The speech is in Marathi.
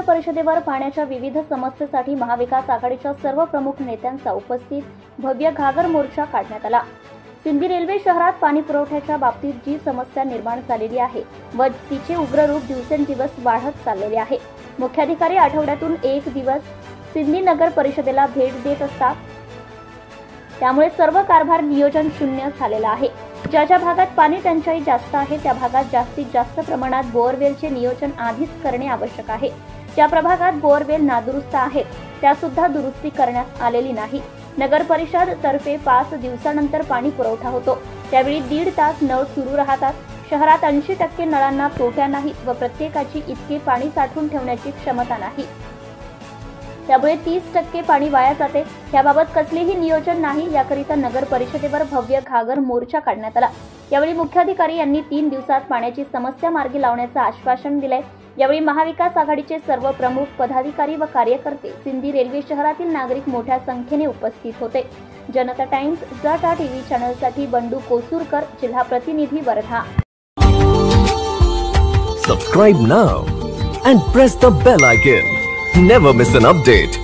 परिषदेवर पाण्याच्या विविध समस्येसाठी महाविकास आघाडीच्या सर्व प्रमुख नेत्यांचा उपस्थित भव्य घागर मोर्चा काढण्यात आला। सिंदी रेल्वे शहरात पाणी पुरवठ्याच्या बाबतीत जी समस्या निर्माण झालेली आहे व तिचे उग्र रूप दिवसेंदिवस वाढत चाललेले आहे। मुख्याधिकारी आठवड्यातून एक दिवस सिंदी नगर परिषदेला भेट देत असतात, त्यामुळे सर्व कारभार नियोजन शून्य झालेला आहे। ज्या ज्या भागात पाणी टंचाई जास्त आहे त्या भागात जास्तीत जास्त प्रमाणात बोअरवेलचे नियोजन आधीच करणे आवश्यक आहे। ज्या प्रभागात बोअरवेल नादुरुस्त आहेत त्या सुद्धा दुरुस्ती करण्यात आलेली नाही। नगर परिषद तर्फे 5 दिवसानंतर पाणी पुरवठा होतो, त्यावेळी 1.5 तास नळ सुरू राहतात। शहरात 80% नळांना तोट्या नाही व प्रत्येकाची इतके पाणी साठवून ठेवण्याची क्षमता नाही, त्यामुळे 30% पाणी वाया जाते। याबाबत कसलेही नियोजन नाही। याकरिता नगर परिषदेवर भव्य घागर मोर्चा काढण्यात आला। यावेळी मुख्याधिकारी यांनी 3 दिवसात पाण्याची समस्या मार्गी लावण्याचं आश्वासन दिले। यावेळी महाविकास आघाडीचे सर्व प्रमुख पदाधिकारी व कार्यकर्ते, सिंदी रेल्वे शहरातील नागरिक मोठ्या संख्येने उपस्थित होते। जनता टाइम्स जाटा टीव्ही चॅनलसाठी बंडू कोसूरकर, जिल्हा प्रतिनिधी Wardha. Subscribe now and press the bell icon. Never miss an update.